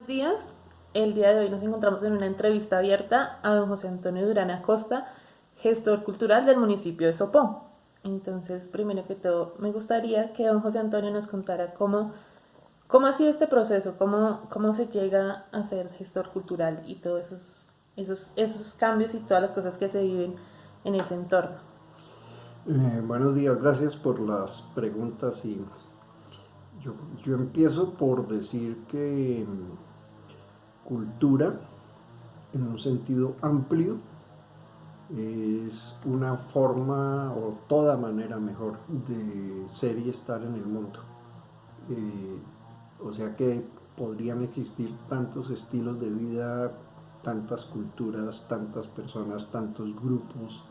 Días. El día de hoy nos encontramos en una entrevista abierta a don José Antonio Durán Acosta, gestor cultural del municipio de Sopó. Entonces, primero que todo, me gustaría que don José Antonio nos contara cómo ha sido este proceso, cómo se llega a ser gestor cultural y todos esos cambios y todas las cosas que se viven en ese entorno. Buenos días, gracias por las preguntas y yo, yo empiezo por decir que cultura, en un sentido amplio, es una forma o toda manera mejor de ser y estar en el mundo. Eh, o sea que podrían existir tantos estilos de vida, tantas culturas, tantas personas, tantos grupos,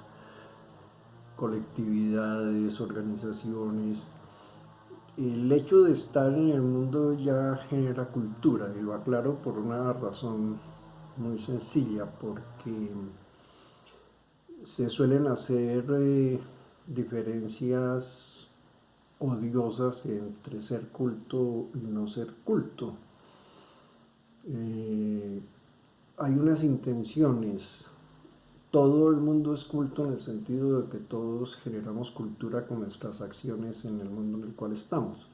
colectividades, organizaciones. El hecho de estar en el mundo ya genera cultura, y lo aclaro por una razón muy sencilla, porque se suelen hacer diferencias odiosas entre ser culto y no ser culto. Eh, Hay unas intenciones. Todo el mundo es culto en el sentido de que todos generamos cultura con nuestras acciones en el mundo en el cual estamos.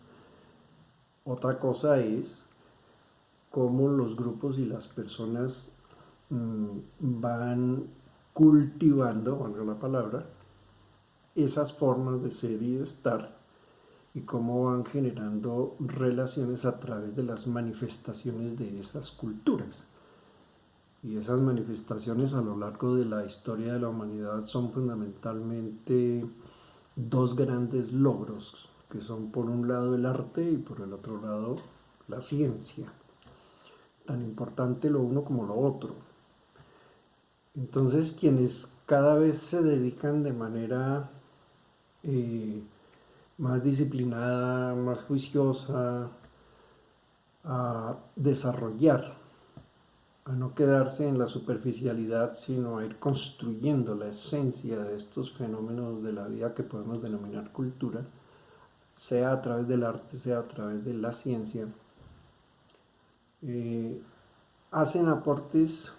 Otra cosa es cómo los grupos y las personas van cultivando, valga la palabra, esas formas de ser y de estar y cómo van generando relaciones a través de las manifestaciones de esas culturas. Y esas manifestaciones a lo largo de la historia de la humanidad son fundamentalmente dos grandes logros, que son por un lado el arte y por el otro lado la ciencia. Tan importante lo uno como lo otro. Entonces, quienes cada vez se dedican de manera eh, más disciplinada, más juiciosa, a desarrollar, a no quedarse en la superficialidad, sino a ir construyendo la esencia de estos fenómenos de la vida que podemos denominar cultura, sea a través del arte, sea a través de la ciencia, eh, hacen aportes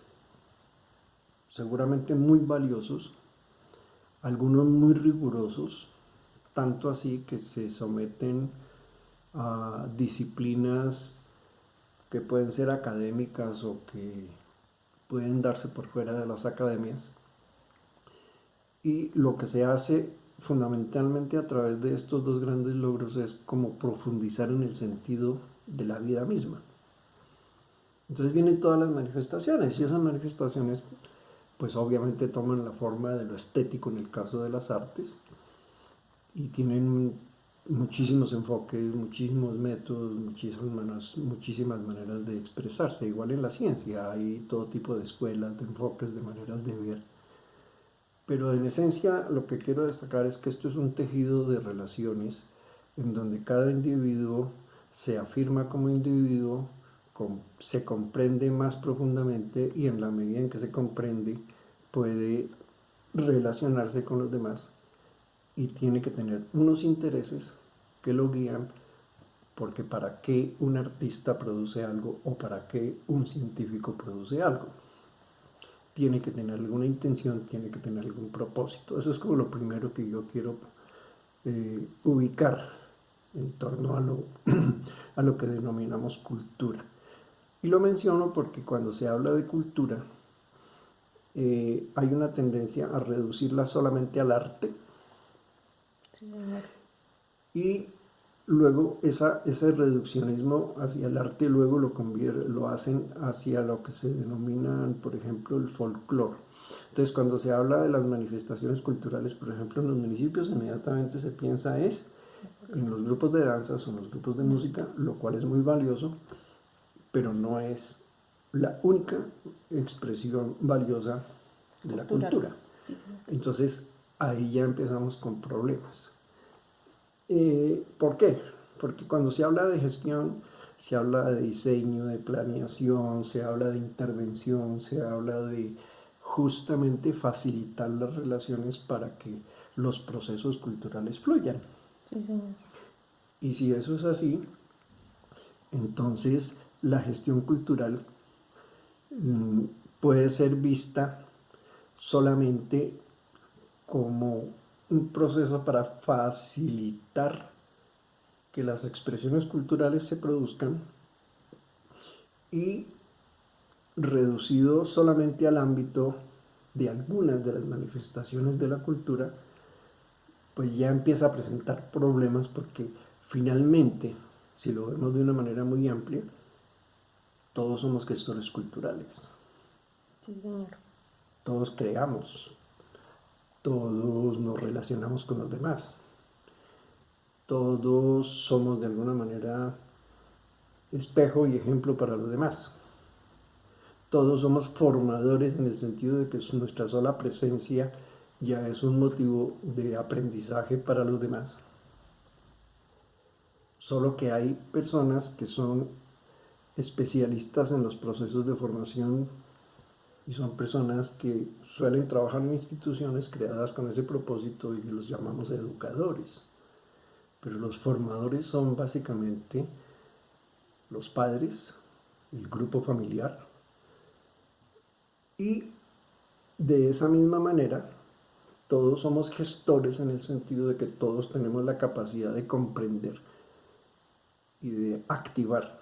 seguramente muy valiosos, algunos muy rigurosos, tanto así que se someten a disciplinas que pueden ser académicas o que pueden darse por fuera de las academias. Y lo que se hace fundamentalmente a través de estos dos grandes logros es como profundizar en el sentido de la vida misma. Entonces vienen todas las manifestaciones y esas manifestaciones pues obviamente toman la forma de lo estético en el caso de las artes y tienen muchísimos enfoques, muchísimos métodos, muchísimas maneras de expresarse. Igual en la ciencia hay todo tipo de escuelas, de enfoques, de maneras de ver. Pero en esencia lo que quiero destacar es que esto es un tejido de relaciones en donde cada individuo se afirma como individuo, se comprende más profundamente y en la medida en que se comprende puede relacionarse con los demás y tiene que tener unos intereses que lo guían, porque para qué un artista produce algo o para qué un científico produce algo. Tiene que tener alguna intención, tiene que tener algún propósito. Eso es como lo primero que yo quiero ubicar en torno a a lo que denominamos cultura. Y lo menciono porque cuando se habla de cultura hay una tendencia a reducirla solamente al arte Sí, señor. y luego ese reduccionismo hacia el arte luego lo hacen hacia lo que se denomina, por ejemplo, el folclore. Entonces, cuando se habla de las manifestaciones culturales, por ejemplo, en los municipios, inmediatamente se piensa en los grupos de danzas o en los grupos de música, lo cual es muy valioso, pero no es la única expresión valiosa de la Cultural. cultura. Sí, señor. Entonces, ahí ya empezamos con problemas. ¿Por qué? Porque cuando se habla de gestión, se habla de diseño, de planeación, se habla de intervención, se habla de justamente facilitar las relaciones para que los procesos culturales fluyan. Sí, señor. Y si eso es así, entonces la gestión cultural mm, puede ser vista solamente como un proceso para facilitar que las expresiones culturales se produzcan y reducido solamente al ámbito de algunas de las manifestaciones de la cultura, pues ya empieza a presentar problemas porque finalmente, si lo vemos de una manera muy amplia, todos somos gestores culturales, Sí, señor. todos creamos, todos nos relacionamos con los demás, todos somos de alguna manera espejo y ejemplo para los demás. Todos somos formadores en el sentido de que nuestra sola presencia ya es un motivo de aprendizaje para los demás. Solo que hay personas que son especialistas en los procesos de formación y son personas que suelen trabajar en instituciones creadas con ese propósito y los llamamos educadores. Pero los formadores son básicamente los padres, el grupo familiar, y de esa misma manera todos somos gestores en el sentido de que todos tenemos la capacidad de comprender y de activar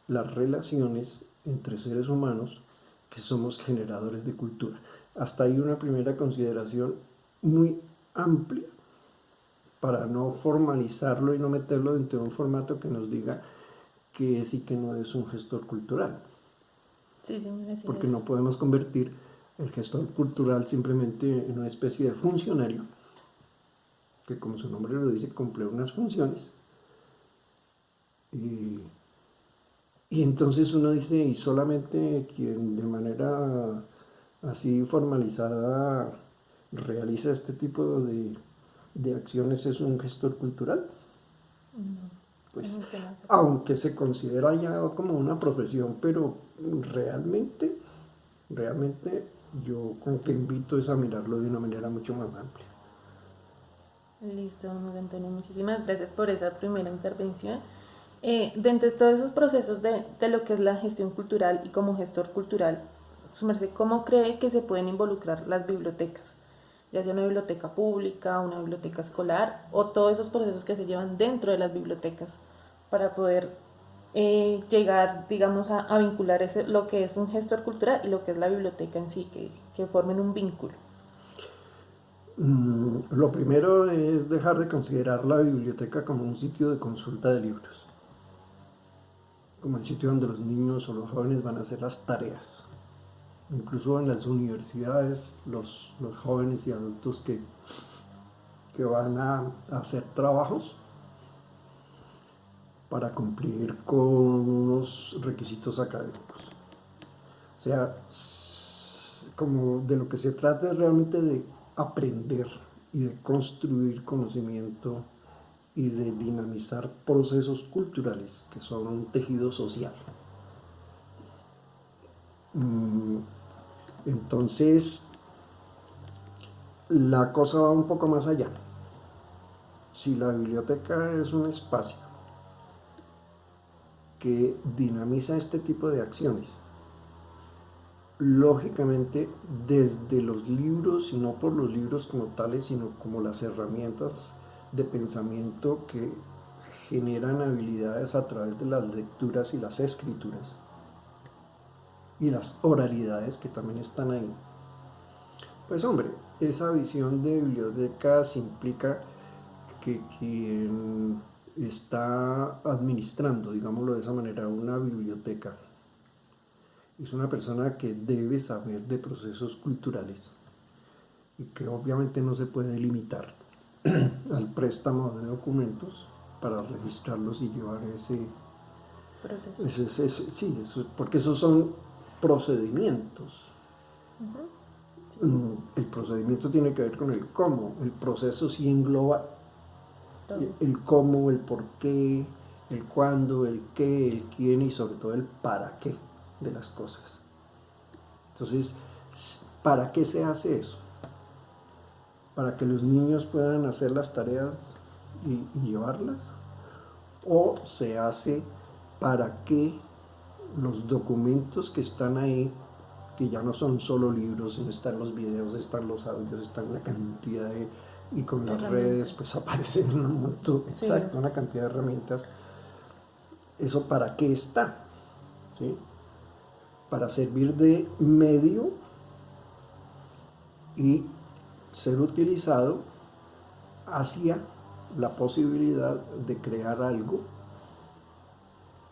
las relaciones entre seres humanos que somos generadores de cultura. Hasta ahí una primera consideración muy amplia para no formalizarlo y no meterlo dentro de un formato que nos diga que es y que no es un gestor cultural. Sí, señor, así Porque es. no podemos convertir el gestor cultural simplemente en una especie de funcionario que, como su nombre lo dice, cumple unas funciones. Y, y entonces uno dice, y solamente quien de manera así formalizada realiza este tipo de acciones es un gestor cultural. No, Pues realmente no es así. aunque se considera ya como una profesión, pero realmente yo como que invito es a mirarlo de una manera mucho más amplia. Listo, don José Antonio, muchísimas gracias por esa primera intervención. Dentro de todos esos procesos de lo que es la gestión cultural y como gestor cultural, su merced, ¿cómo cree que se pueden involucrar las bibliotecas? Ya sea una biblioteca pública, una biblioteca escolar o todos esos procesos que se llevan dentro de las bibliotecas para poder llegar, digamos, a vincular lo que es un gestor cultural y lo que es la biblioteca en sí, que formen un vínculo. Lo primero es dejar de considerar la biblioteca como un sitio de consulta de libros, como el sitio donde los niños o los jóvenes van a hacer las tareas. Incluso en las universidades, los jóvenes y adultos que van a hacer trabajos para cumplir con unos requisitos académicos. O sea, como de lo que se trata es realmente de aprender y de construir conocimiento y de dinamizar procesos culturales que son un tejido social. Entonces, la cosa va un poco más allá. Si la biblioteca es un espacio que dinamiza este tipo de acciones, lógicamente desde los libros, y no por los libros como tales, sino como las herramientas de pensamiento que generan habilidades a través de las lecturas y las escrituras, y las oralidades que también están ahí. Pues hombre, esa visión de bibliotecas implica que quien está administrando, digámoslo de esa manera, una biblioteca, es una persona que debe saber de procesos culturales y que obviamente no se puede limitar al préstamo de documentos para registrarlos y llevar Proceso. sí, porque esos son procedimientos. Ujú. Sí, El procedimiento tiene que ver con el cómo, el proceso sí engloba todo. el cómo, el por qué, el cuándo, el qué, el quién y sobre todo el para qué de las cosas. Entonces, ¿para qué se hace eso? Para que los niños puedan hacer las tareas y llevarlas, o se hace para que los documentos que están ahí, que ya no son solo libros, sino están los videos, están los audios, están una cantidad de... Y con las redes pues aparecen un montón, Sí. exacto, una cantidad de herramientas. ¿Eso para qué está? ¿Sí? Para servir de medio y ser utilizado hacia la posibilidad de crear algo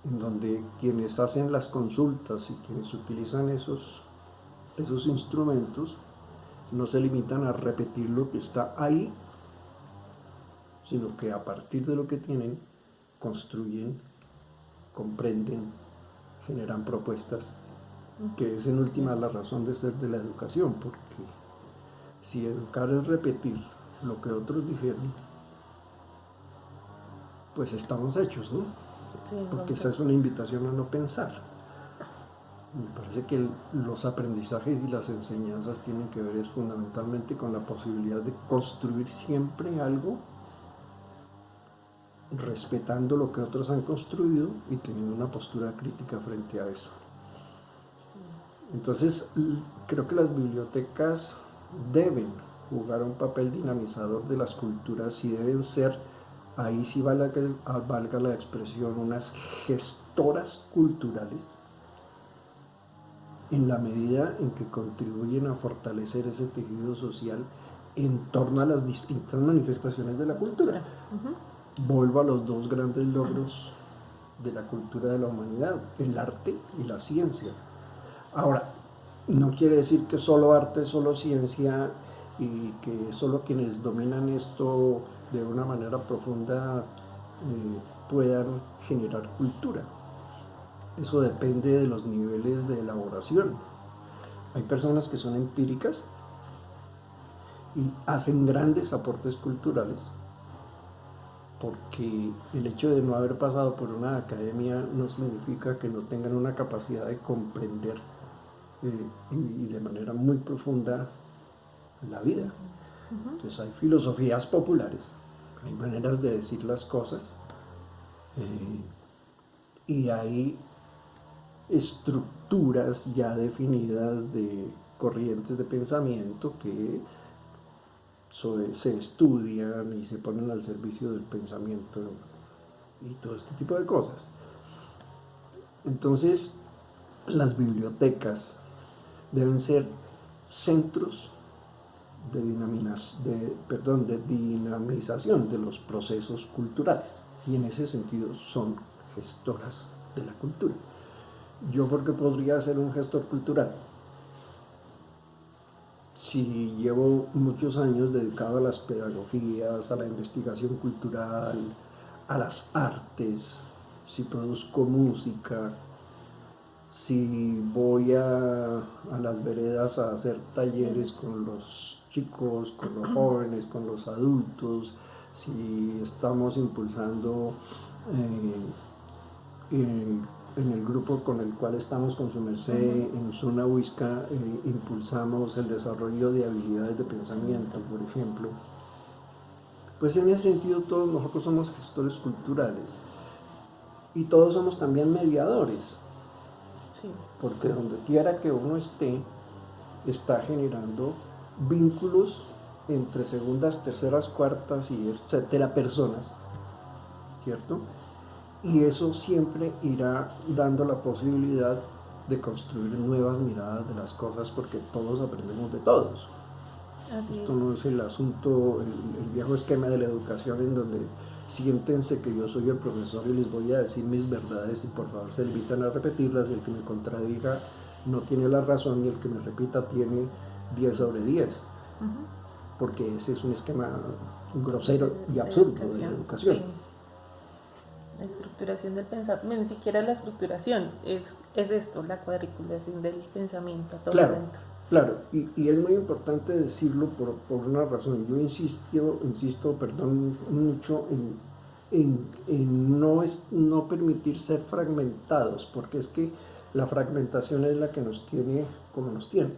en donde quienes hacen las consultas y quienes utilizan esos instrumentos no se limitan a repetir lo que está ahí, sino que a partir de lo que tienen construyen, comprenden, generan propuestas, que es en última la razón de ser de la educación, porque si educar es repetir lo que otros dijeron, pues estamos hechos, ¿no? Sí, Porque esa es una invitación a no pensar. Me parece que los aprendizajes y las enseñanzas tienen que ver fundamentalmente con la posibilidad de construir siempre algo respetando lo que otros han construido y teniendo una postura crítica frente a eso. Entonces, creo que las bibliotecas deben jugar un papel dinamizador de las culturas y deben ser, ahí sí valga la expresión, unas gestoras culturales en la medida en que contribuyen a fortalecer ese tejido social en torno a las distintas manifestaciones de la cultura. Vuelvo a los dos grandes logros de la cultura de la humanidad, el arte y las ciencias. Ahora, no quiere decir que solo arte, solo ciencia y que solo quienes dominan esto de una manera profunda puedan generar cultura. Eso depende de los niveles de elaboración. Hay personas que son empíricas y hacen grandes aportes culturales porque el hecho de no haber pasado por una academia no significa que no tengan una capacidad de comprender y de manera muy profunda la vida. Entonces hay filosofías populares, hay maneras de decir las cosas y hay estructuras ya definidas de corrientes de pensamiento que se estudian y se ponen al servicio del pensamiento y todo este tipo de cosas. Entonces, las bibliotecas deben ser centros de dinamización de los procesos culturales y en ese sentido son gestoras de la cultura. ¿Yo por qué podría ser un gestor cultural? Si llevo muchos años dedicado a las pedagogías, a la investigación cultural, a las artes, si produzco música, si voy a las veredas a hacer talleres con los chicos, con los jóvenes, con los adultos, si estamos impulsando en el grupo con el cual estamos con su merced en Zona Huisca, impulsamos el desarrollo de habilidades de pensamiento, por ejemplo. Pues en ese sentido todos nosotros somos gestores culturales y todos somos también mediadores. Sí. Porque donde quiera que uno esté, está generando vínculos entre segundas, terceras, cuartas y etcétera personas, ¿cierto? Y eso siempre irá dando la posibilidad de construir nuevas miradas de las cosas porque todos aprendemos de todos. Así Esto no es el asunto, el viejo esquema de la educación en donde siéntense que yo soy el profesor y les voy a decir mis verdades y por favor se limitan a repetirlas y el que me contradiga no tiene la razón y el que me repita tiene 10 sobre 10. Porque ese es un esquema grosero y absurdo de la educación. Sí. La estructuración del pensamiento, ni siquiera la estructuración, es esto, la cuadriculación del pensamiento. Todo claro, claro, y es muy importante decirlo por una razón. Yo insisto mucho en no permitir ser fragmentados, porque es que la fragmentación es la que nos tiene como nos tiene.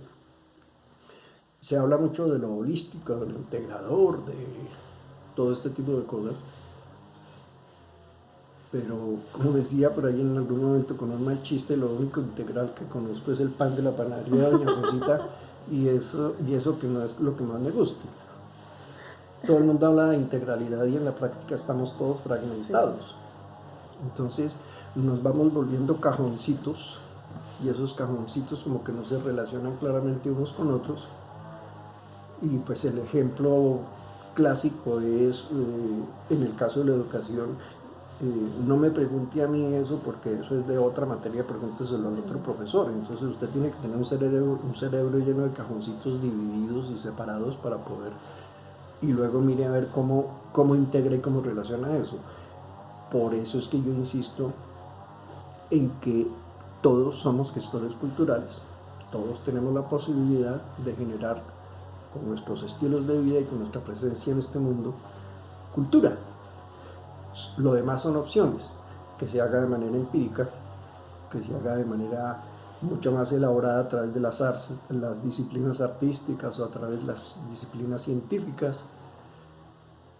Se habla mucho de lo holístico, de lo integrador, de todo este tipo de cosas. pero como decía por ahí en algún momento con un mal chiste, lo único integral que conozco es el pan de la panadería de Doña Rosita, y eso que no es lo que más me gusta. Todo el mundo habla de integralidad y en la práctica estamos todos fragmentados. Sí. Entonces nos vamos volviendo cajoncitos, y esos cajoncitos como que no se relacionan claramente unos con otros. Y pues el ejemplo clásico es, en el caso de la educación, no me pregunte a mí eso porque eso es de otra materia, pregúnteselo al otro profesor. Entonces usted tiene que tener un cerebro lleno de cajoncitos divididos y separados para poder, y luego mire a ver cómo integra y cómo relaciona eso. Por eso es que yo insisto en que todos somos gestores culturales, todos tenemos la posibilidad de generar con nuestros estilos de vida y con nuestra presencia en este mundo cultura. Lo demás son opciones, que se haga de manera empírica, que se haga de manera mucho más elaborada a través de las disciplinas artísticas o a través de las disciplinas científicas.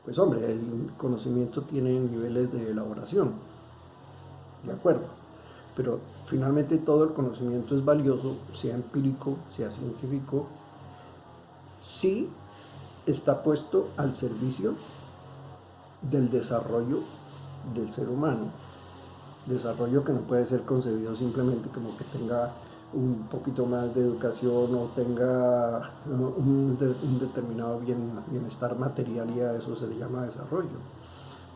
Pues hombre, el conocimiento tiene niveles de elaboración, de acuerdo, pero finalmente todo el conocimiento es valioso, sea empírico, sea científico, si está puesto al servicio del desarrollo del ser humano. Desarrollo que no puede ser concebido simplemente como que tenga un poquito más de educación o tenga un determinado bienestar material, y a eso se le llama desarrollo.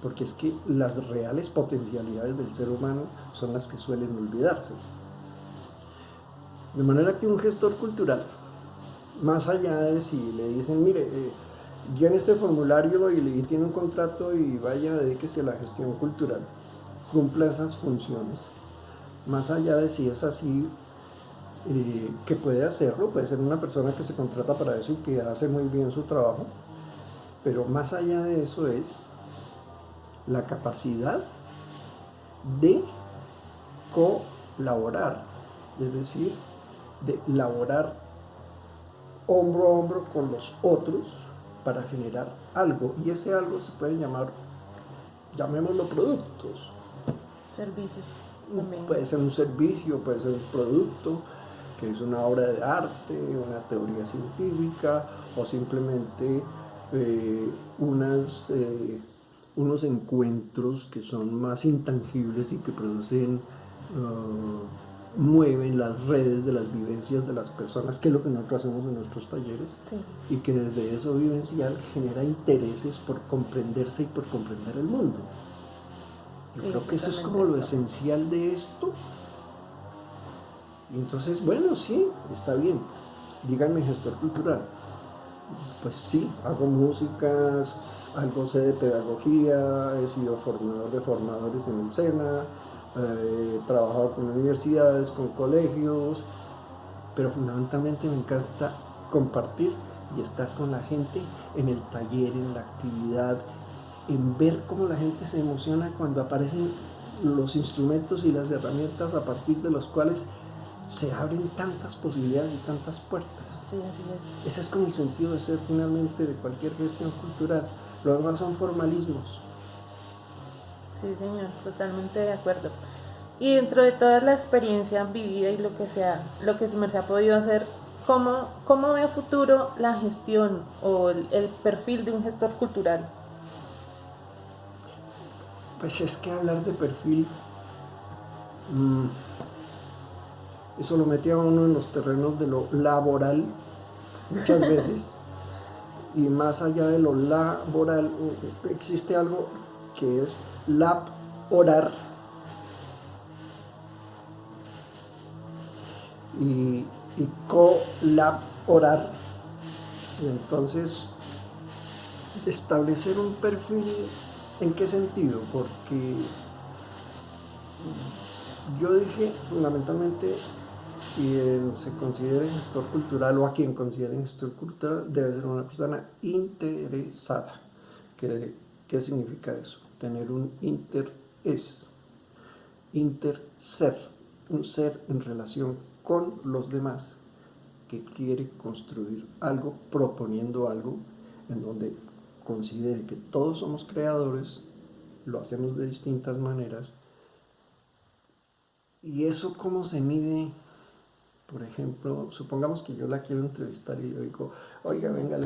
Porque es que las reales potencialidades del ser humano son las que suelen olvidarse. De manera que un gestor cultural, más allá de si le dicen, mire, llene este formulario y tiene un contrato y vaya, dedíquese a la gestión cultural, cumpla esas funciones, más allá de si es así, que puede hacerlo, puede ser una persona que se contrata para eso y que hace muy bien su trabajo, pero más allá de eso es la capacidad de colaborar, es decir, de laborar hombro a hombro con los otros para generar algo, y ese algo se puede llamar, llamémoslo, productos. Servicios también. Puede ser un servicio, puede ser un producto, que es una obra de arte, una teoría científica, o simplemente unos encuentros que son más intangibles y que producen, mueven las redes de las vivencias de las personas, que es lo que nosotros hacemos en nuestros talleres, Sí. y que desde eso vivencial genera intereses por comprenderse y por comprender el mundo. Yo creo que eso es como lo esencial de esto. Y entonces, bueno, sí, está bien. Díganme, gestor cultural. Pues sí, hago música, algo sé de pedagogía, he sido formador de formadores en el SENA, he trabajado con universidades, con colegios, pero fundamentalmente me encanta compartir y estar con la gente en el taller, en la actividad, en ver cómo la gente se emociona cuando aparecen los instrumentos y las herramientas a partir de los cuales se abren tantas posibilidades y tantas puertas. Sí, así Ese es como el sentido de ser finalmente de cualquier gestión cultural. Lo demás son formalismos. Sí, señor, totalmente de acuerdo. Y dentro de toda la experiencia vivida y lo que se me ha podido hacer, ¿cómo ve a futuro la gestión o el perfil de un gestor cultural? Pues es que hablar de perfil, eso lo mete a uno en los terrenos de lo laboral muchas veces, y más allá de lo laboral existe algo que es laborar y colaborar. Y entonces, establecer un perfil, ¿en qué sentido? Porque yo dije fundamentalmente, quien se considere gestor cultural o a quien considere gestor cultural debe ser una persona interesada. ¿Qué significa eso? Tener un interés, interser, un ser en relación con los demás que quiere construir algo, proponiendo algo en donde considere que todos somos creadores, lo hacemos de distintas maneras. ¿Y eso cómo se mide? Por ejemplo, supongamos que yo la quiero entrevistar y yo digo, oiga, venga,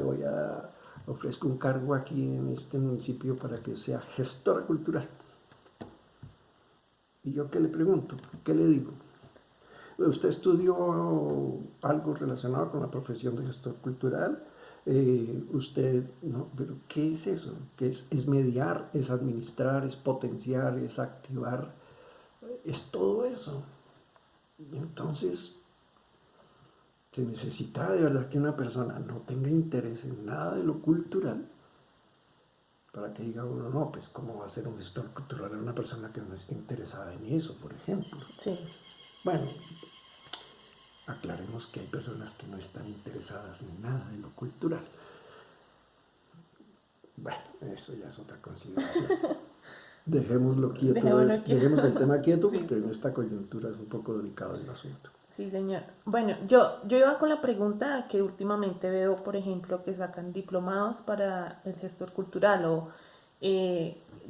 ofrezco un cargo aquí en este municipio para que sea gestora cultural. ¿Y yo qué le pregunto? ¿Qué le digo? ¿Usted estudió algo relacionado con la profesión de gestor cultural? Usted, no, pero ¿qué es eso? ¿Qué es mediar, es administrar, es potenciar, es activar? Es todo eso. Y entonces se necesita de verdad que una persona no tenga interés en nada de lo cultural para que diga uno, no, pues cómo va a ser un gestor cultural una persona que no esté interesada en eso, por ejemplo. Sí. Bueno, aclaremos que hay personas que no están interesadas en nada de lo cultural. Bueno, eso ya es otra consideración. Dejémoslo quieto, dejemos el tema quieto, sí, porque en esta coyuntura es un poco delicado el asunto. Sí, señor. Bueno, yo iba con la pregunta que últimamente veo, por ejemplo, que sacan diplomados para el gestor cultural o,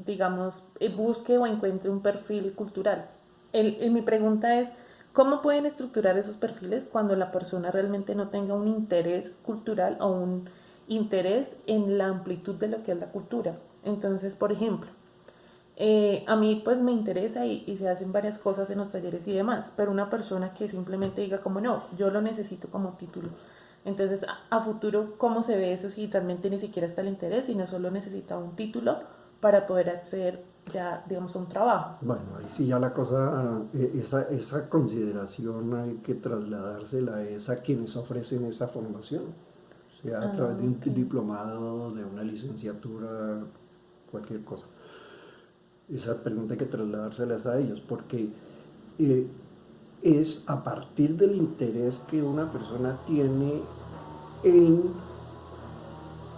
digamos, busque o encuentre un perfil cultural. Mi pregunta es, ¿cómo pueden estructurar esos perfiles cuando la persona realmente no tenga un interés cultural o un interés en la amplitud de lo que es la cultura? Entonces, por ejemplo, a mí pues me interesa y se hacen varias cosas en los talleres y demás, pero una persona que simplemente diga como no, yo lo necesito como título. Entonces, a futuro, ¿cómo se ve eso si realmente ni siquiera está el interés y no solo necesita un título para poder acceder ya, digamos, a un trabajo? Bueno, ahí sí ya la cosa, esa consideración hay que trasladársela a quienes ofrecen esa formación, sea a través de un diplomado, de una licenciatura, cualquier cosa. Esa pregunta hay que trasladárselas a ellos, porque es a partir del interés que una persona tiene en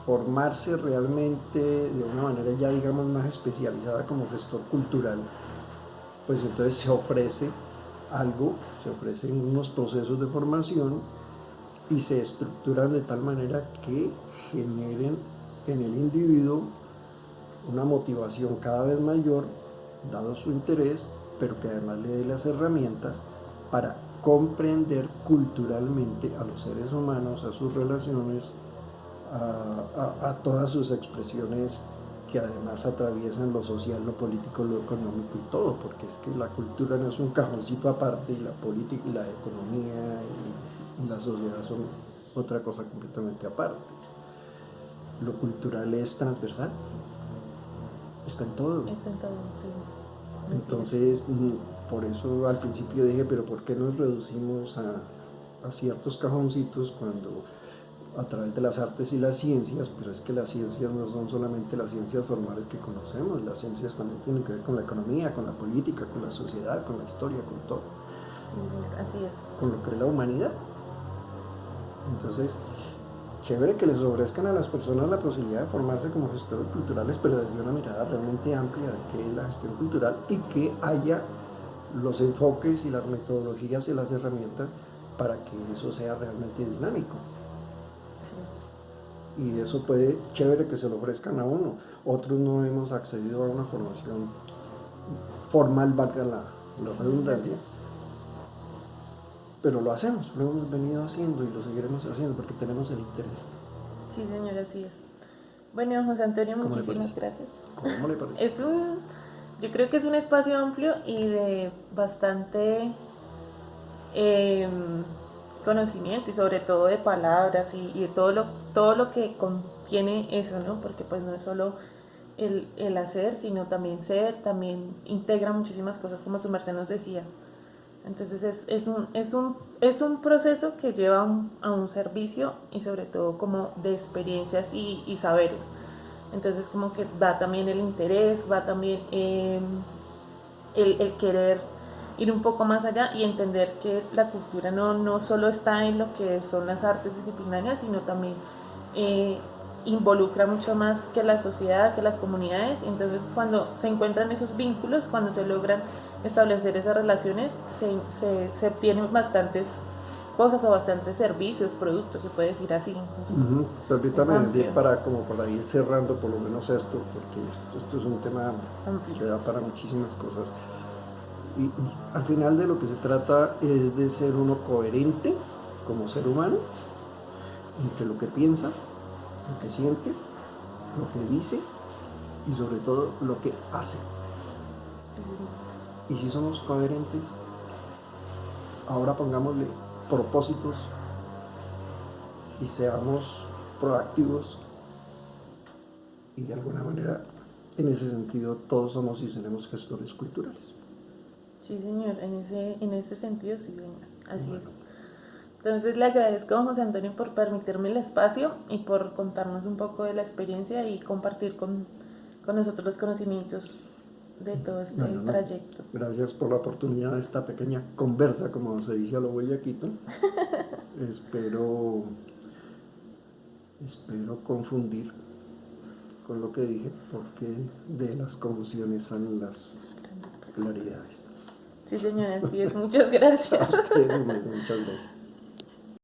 formarse realmente de una manera ya digamos más especializada como gestor cultural, pues entonces se ofrece algo, se ofrecen unos procesos de formación y se estructuran de tal manera que generen en el individuo una motivación cada vez mayor, dado su interés, pero que además le dé las herramientas para comprender culturalmente a los seres humanos, a sus relaciones, a todas sus expresiones que además atraviesan lo social, lo político, lo económico y todo, porque es que la cultura no es un cajoncito aparte y la política y la economía y la sociedad son otra cosa completamente aparte. Lo cultural es transversal. Está en todo. Está en todo, sí. Entonces, por eso al principio dije, pero ¿por qué nos reducimos a ciertos cajoncitos cuando a través de las artes y las ciencias, pero es que las ciencias no son solamente las ciencias formales que conocemos, las ciencias también tienen que ver con la economía, con la política, con la sociedad, con la historia, con todo. Sí, así es. Con lo que es la humanidad. Entonces, chévere que les ofrezcan a las personas la posibilidad de formarse como gestores culturales, pero desde una mirada realmente amplia de qué es la gestión cultural y que haya los enfoques y las metodologías y las herramientas para que eso sea realmente dinámico. Sí. Y eso puede, chévere que se lo ofrezcan a uno. Otros no hemos accedido a una formación formal, valga la redundancia. Pero lo hacemos, lo hemos venido haciendo y lo seguiremos haciendo porque tenemos el interés. Sí, señor, así es. Bueno, José Antonio, muchísimas gracias. ¿Cómo le parece? Yo creo que es un espacio amplio y de bastante conocimiento y sobre todo de palabras y de todo lo que contiene eso, ¿no? Porque pues no es solo el hacer, sino también ser, también integra muchísimas cosas como su merced nos decía. Entonces es un proceso que lleva a un servicio y sobre todo como de experiencias y saberes. Entonces como que va también el interés, va también el querer ir un poco más allá y entender que la cultura no solo está en lo que son las artes disciplinarias, sino también involucra mucho más que la sociedad, que las comunidades. Entonces cuando se encuentran esos vínculos, cuando se logran establecer esas relaciones, se obtienen bastantes cosas o bastantes servicios, productos, se puede decir así. Entonces, Permítame es decir amplio. como para ir cerrando por lo menos esto, porque esto es un tema Amplio. que da para muchísimas cosas. Y al final de lo que se trata es de ser uno coherente como ser humano entre lo que piensa, lo que siente, lo que dice y sobre todo lo que hace. Y si somos coherentes, ahora pongámosle propósitos y seamos proactivos y de alguna manera en ese sentido todos somos y seremos gestores culturales. Sí, señor, en ese sentido, sí, señor, así Bueno, es. Entonces le agradezco a don José Antonio por permitirme el espacio y por contarnos un poco de la experiencia y compartir con nosotros los conocimientos de todo este bueno, no. trayecto. Gracias por la oportunidad de esta pequeña conversa, como se dice a lo boyaquito. espero, espero confundir con lo que dije, porque de las confusiones salen las claridades. Sí, señor, así es. Muchas gracias. A ustedes, muchas gracias.